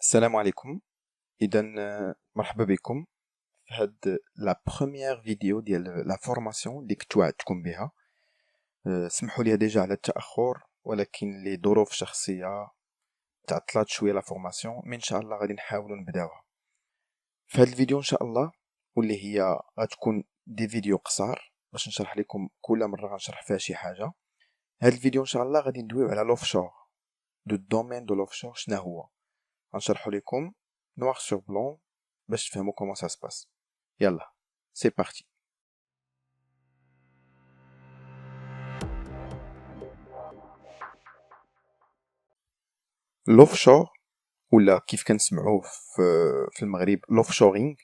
السلام عليكم. اذا مرحبا بكم في هاد لا بروميير فيديو ديال لا فورماسيون اللي كنت وعدتكم بها. سمحوا لي ديجا على التاخر، ولكن لظروف شخصيه تعطلات شويه لا فورماسيون، مي ان شاء الله غادي نحاولوا نبداوها في هاد الفيديو ان شاء الله، واللي هي غتكون دي فيديو قصار باش نشرح لكم كل مره غنشرح فيها شي حاجه. هاد الفيديو ان شاء الله غادي ندويو على لوفشور، دو دومين دو لوفشور شنو هو. غنشرحوا لكم نوار سور بلون باش تفهموا كومون سا سباس. يلا سي بارتي. لوفشور ولا كيف كنسمعوه في المغرب لوفشورينغ،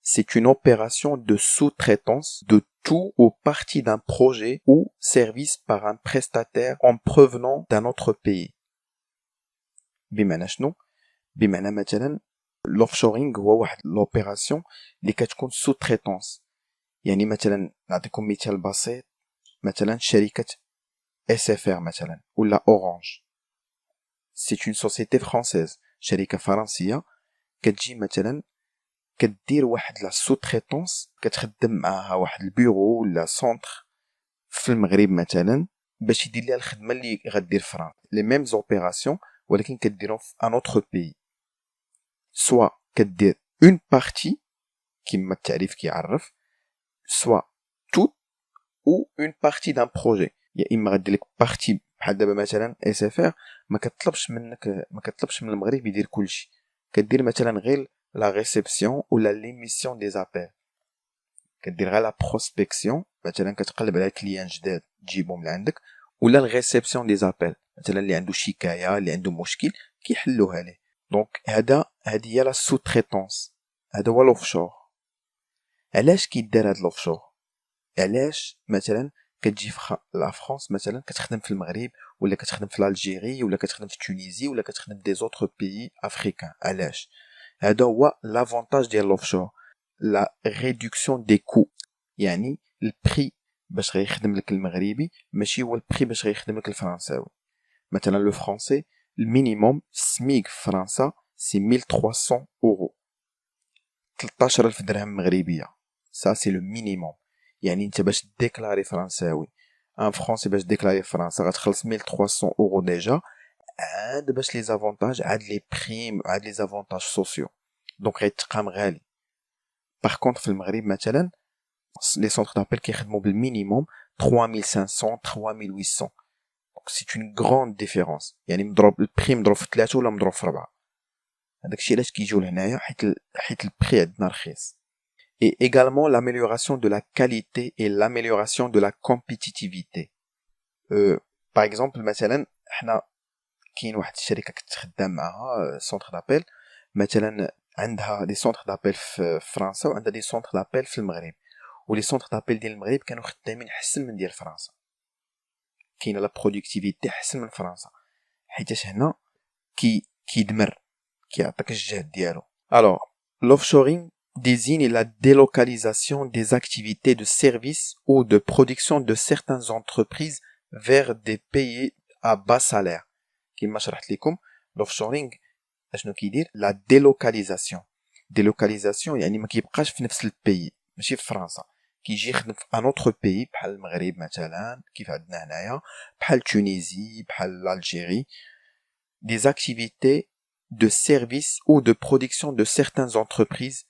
c'est une opération de sous-traitance de tout ou partie d'un projet ou service par un prestataire en provenant d'un autre pays. بمعنى شنو؟ بمعنى مثلا لوفشورينغ هو واحد لوبيراسيون اللي كتكون sous-traitance. يعني مثلا نعطيكم مثال بسيط، مثلا شركة SFR مثلا ولا اورانج، c'est une société française، شركة فرنسية كتجي مثلا كدير واحد لا سو-تريتونس، كتخدم معاها واحد البيرو ولا سونتر في المغرب مثلا باش يدير ليها الخدمة اللي غدير في فرنسا، لي ميم اوبيراسيون ولكن كديرهم في ان اوتر بيي. سوا كدير اون بارتي كما التعريف كيعرف، سوا توت او اون بارتي دان بروجي. يا اما غدير لك بارتي بحال دابا مثلا اس اف ار ما كطلبش من المغرب يدير كلشي، كدير مثلا غير لا ريسبسيون ولا ليميسيون دي زابيل، كدير غير لا بروسبكسيون، مثلا كتقلب على كليان جداد تجيبهم لعندك، ولا الريسبسيون دي زابيل، مثلا اللي عنده شكايه اللي عنده مشكل كيحلوها ليه. دونك هذه هي لا سو تريتونس، هذا هو لوفشور. علاش كيدار هذا لوفشور؟ علاش مثلا كتجي في لا فرانس مثلا كتخدم في المغرب ولا كتخدم في الجيري ولا كتخدم في تونيزي ولا كتخدم في دي زوتر بيي افريكان؟ علاش؟ هذا هو لافونتاج ديال لوفشور، لا ريدكسيون دي كو. يعني البري باش غيخدم لك المغربي ماشي هو البري باش غيخدم لك الفرنساوي. مثلا لو فرونسي المينيموم سميك في فرنسا سي 1300 اورو، 13000 درهم مغربيه، سا سي لو مينيموم. يعني انت باش ديكلاري فرنساوي، ان فرونسي باش ديكلاري في فرنسا غتخلص 1300 اورو ديجا، عاد باش لي زافونتاج عاد لي بريم عاد لي زافونتاج سوسيو، دونك غيتقام غالي. باغ كونطخ في المغرب مثلا لي سونتر دابيل كيخدموا بالمينيموم 3500 3800، دونك سي اون غروند ديفيرونس. يعني مضروب البريم مضروب في 3 ولا مضروب في 4. هذاك الشيء علاش كيجيو لهنايا، حيت البري عندنا رخيص. Et également l'amélioration de la qualité et l'amélioration de la compétitivité. Par exemple مثلا حنا كاين واحد الشركه كنت خدام معها سونتر دابيل، مثلا عندها دي سونتر دابيل في فرنسا وعندها دي سونتر دابيل في المغرب، ولي سونتر دابيل ديال المغرب كانوا خدامين احسن من ديال فرنسا، كاينه لا برودكتيفيتي احسن من فرنسا، حيتاش هنا كيدمر كيعطيك الجهد ديالو. Alors l'offshoring désigne la délocalisation des activités de service ou de production de certaines entreprises vers des pays à bas salaire. كما شرحت لكم l'offshoring اشنو كيدير؟ لا ديلوكاليزاسيون. ديلوكاليزاسيون يعني ما كيبقاش في نفس البيي، ماشي في فرنسا، كيجي يخدم في ان اوتر بيي بحال المغرب مثلا كيف عندنا هنايا، بحال تونيزي، بحال الجيري. des activités de service ou de production de certaines entreprises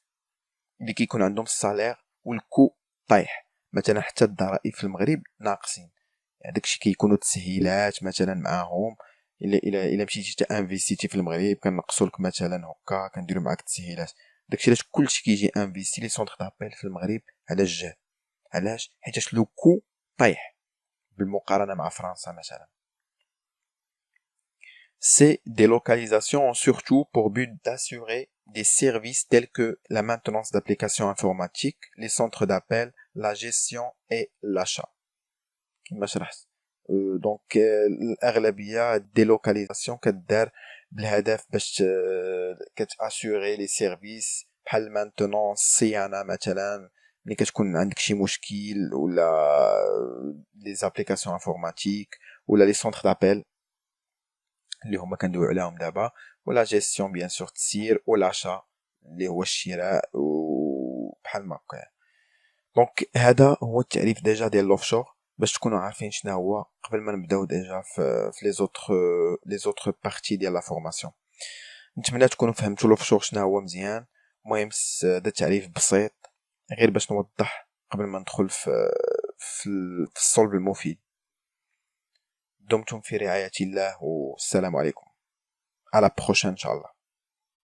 اللي كيكون عندهم السالير والكو طايح. مثلا حتى الضرائب في المغرب ناقصين، يعني داكشي كيكونوا تسهيلات مثلا معاهم. الا مشيتي انفيستيتي في المغرب كنقصوا لك مثلا هكا، كنديروا معاك تسهيلات. داكشي علاش كلشي كيجي انفيستي لي سونتر دابيل في المغرب على الجهد. علاش؟ حيتاش لو كو طايح بالمقارنه مع فرنسا مثلا. Ces délocalisations ont surtout pour but d'assurer des services tels que la maintenance d'applications informatiques, les centres d'appel, la gestion et l'achat. كما شرحت. دونك الاغلبيه ديلوكاليزاسيون كدار بالهدف باش كتاسوري لي سيرفيس بحال المانتونونس، الصيانه مثلا ملي كتكون عندك شي مشكل، ولا لي زابليكاسيون انفورماتيك، ولا لي سونتر دابيل اللي هما كندويو عليهم دابا، ولا جيستيون بيان سور تسير والاشا اللي هو الشراء وبحال ما هكا. دونك هذا هو التعريف ديجا ديال لوفشور باش تكونوا عارفين شنو هو قبل ما نبداو ديجا في لي زوتر بارتي ديال لا فورماسيون. نتمنى تكونوا فهمتوا لوفشور شنو هو مزيان. المهم هذا تعريف بسيط غير باش نوضح قبل ما ندخل في الصلب المفيد. دمتم في رعاية الله والسلام عليكم. على بروشين ان شاء الله.